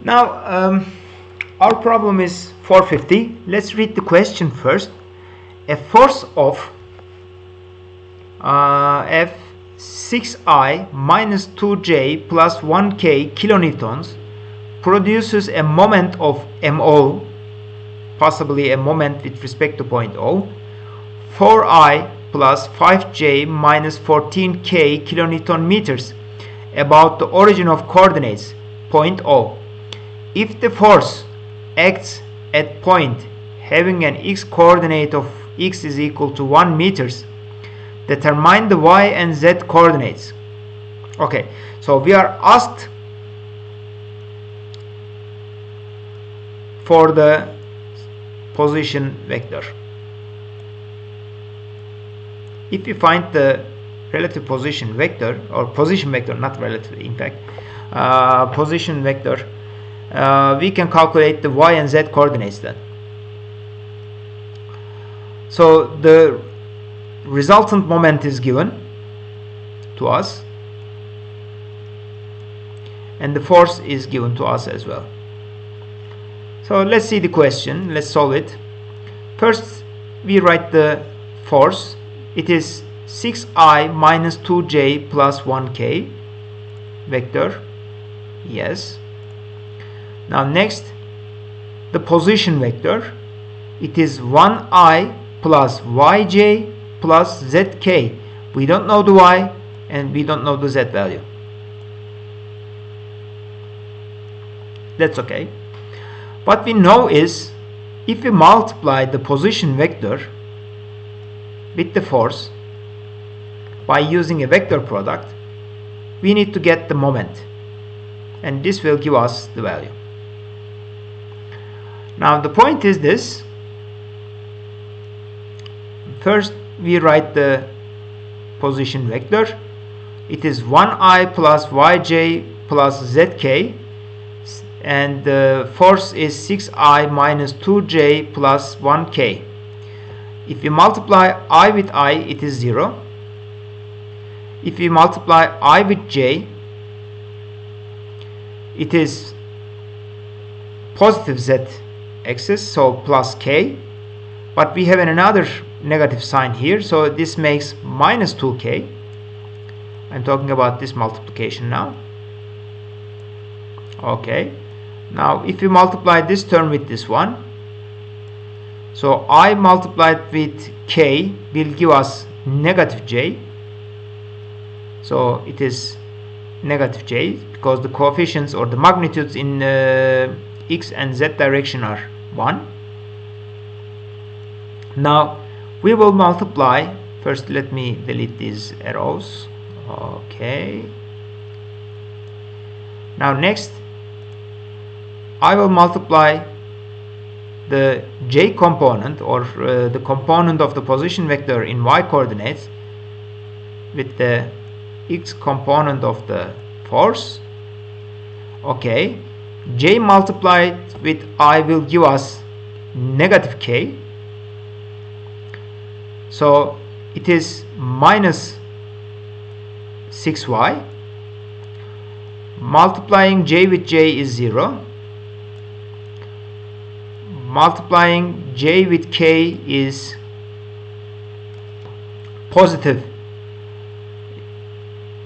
Now, our problem is 450. Let's read the question first. A force of F6I minus 2J plus 1K kilonewtons produces a moment of MO, possibly a moment with respect to point O, 4I plus 5J minus 14K kilonewton meters about the origin of coordinates, point O. If the force acts at point having an x coordinate of x is equal to 1 meters, determine the y and z coordinates. Okay, so we are asked for the position vector. If we find the relative position vector, or position vector, not relative, in fact, position vector, we can calculate the y and z coordinates then. So the resultant moment is given to us, and the force is given to us as well. So let's see the question. Let's solve it. First, we write the force. It is 6I minus 2J plus 1K vector. Yes. Now next, the position vector. It is 1I plus YJ plus ZK. We don't know the Y and we don't know the Z value. That's okay. What we know is, if we multiply the position vector with the force by using a vector product, we need to get the moment, and this will give us the value. Now the point is this. First we write the position vector. It is 1I plus YJ plus ZK, and the force is 6I minus 2J plus 1K. If we multiply I with I, it is 0. If we multiply I with J, it is positive Z axis, so plus K. But we have another negative sign here, so this makes minus 2K. I'm talking about this multiplication now. Okay. Now if we multiply this term with this one, so I multiplied with K will give us negative J. So it is negative J because the coefficients or the magnitudes in X and Z direction are 1. Now we will multiply. First let me delete these arrows. Okay. Now next, I will multiply the J component, or the component of the position vector in Y coordinates, with the X component of the force. Okay, J multiplied with I will give us negative K, so it is minus 6Y. Multiplying J with J is 0. Multiplying J with K is positive,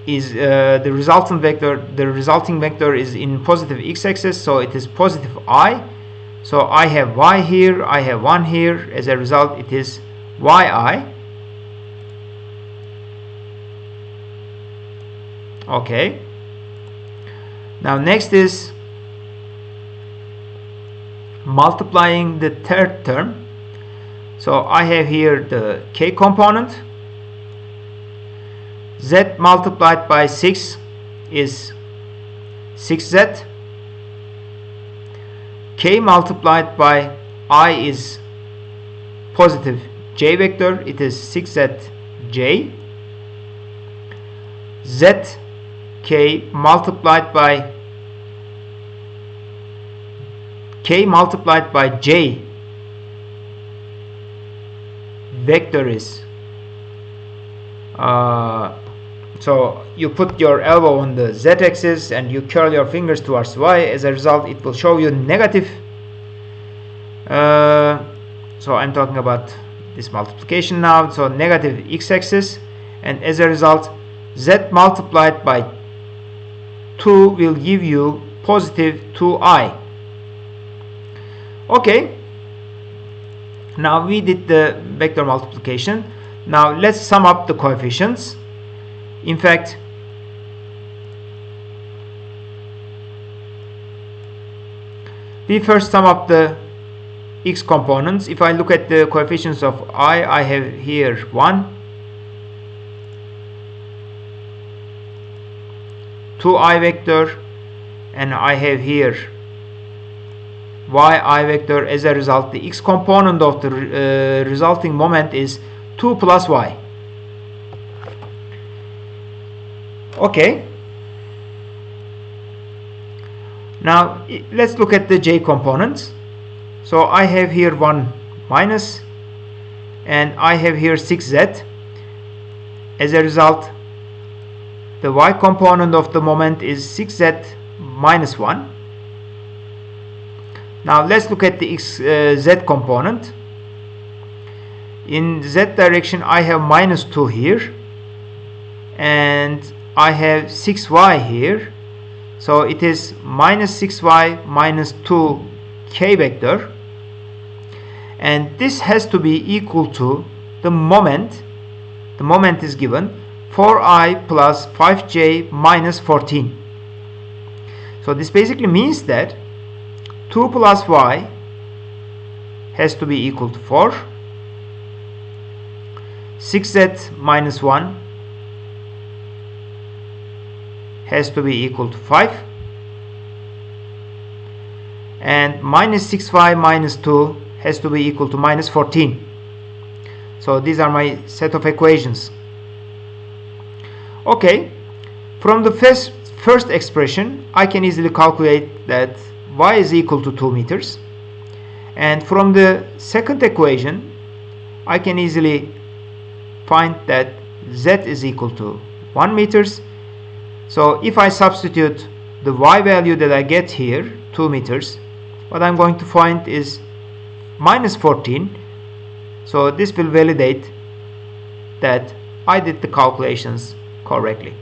is the resulting vector is in positive x-axis, so it is positive I. So I have Y here, I have 1 here. As a result, it is YI. Okay. Now next is multiplying the third term. So I have here the K component. Z multiplied by 6 is 6Z. K multiplied by I is positive J vector. It is 6ZJ. ZK multiplied by K multiplied by J vector is So you put your elbow on the z-axis and you curl your fingers towards y. As a result, it will show you negative. So I'm talking about this multiplication now. So negative x-axis, and as a result, z multiplied by 2 will give you positive 2i. Okay, now we did the vector multiplication. Now let's sum up the coefficients. In fact, we first sum up the x components. If I look at the coefficients of I have here 1, 2i vector, and I have here yi vector. As a result, the x component of the resulting moment is 2 plus y. Okay. Now let's look at the j components. So I have here 1 minus, and I have here 6z. As a result, the y component of the moment is 6z minus 1. Now let's look at the z component. In z direction, I have minus 2 here, and I have 6y here. So it is minus 6y minus 2k vector. And this has to be equal to the moment. The moment is given 4i plus 5j minus 14. So this basically means that 2 plus y has to be equal to 4. 6z minus 1 has to be equal to 5. And minus 6y minus 2 has to be equal to minus 14. So these are my set of equations. Okay, from the first expression, I can easily calculate that y is equal to 2 meters. And from the second equation, I can easily find that z is equal to 1 meters. So if I substitute the y value that I get here, 2 meters, what I'm going to find is minus 14. So this will validate that I did the calculations correctly.